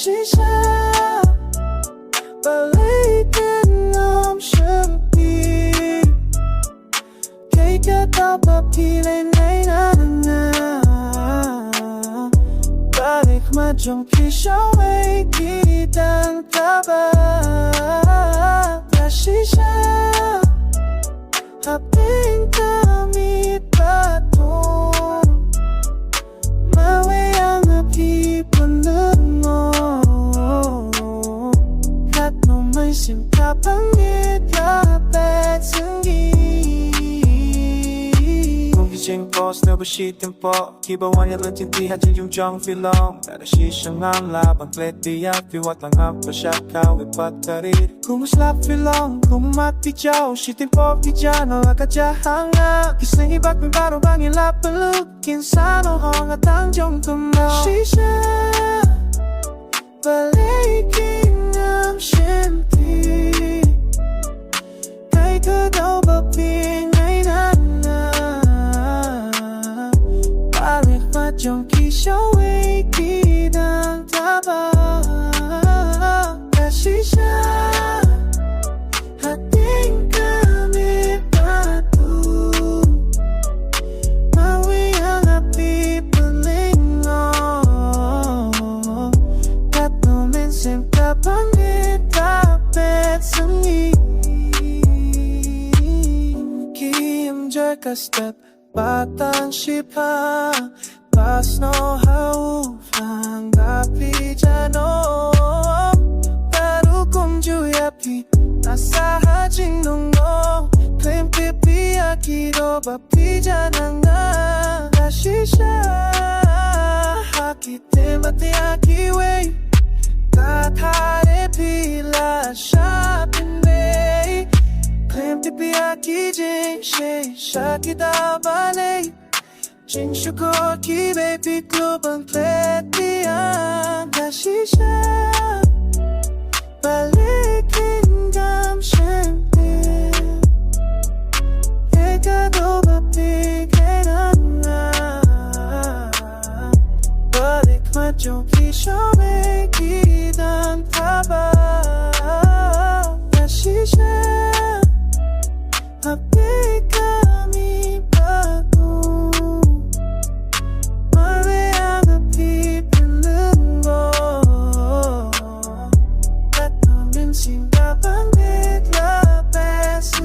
DASHISHA balikan ang siyempre kay katapapilay na balik madyong kisyaw ay kitang taba DASHISHA haping kami patong maway ang apipunod mo kat no may simkapangit kapit senggi 공기진 post na bashitin po kibawan niya lang tintihan yung jong filong DASHISHA ngang labang kleti at piwat lang ang pasya ipat karir kumuslap filong kumati jaw shitin po di dyan ang akadjahanga kisang iba't may baro bang ilapalukin sa noong at ang jong tumaw DASHISHA balikin ang siyempre kay kadaw bapingay na balik madyong kisyaw ay kitang taba DASHISHA hating kami pato mawi ang apipalingo kat no minsan kapangit kapit senggi ki-enjoy ka step batang shipa pas no haufang gapi jano baru kumju yapi nasa hajing nungo claim pipi akido bapi jananga DASHISHA hakite mati akiwe kathare pila shapin bay claim pipi akijing she shakita balay Jinshuko ki baby global kletian DASHISHA balikin gam siyempre ikaw bapigay na balik madyong kisyaw ay kitang taba DASHISHA hapig kami bago mali ang apipilan mo at namin singapangit lapes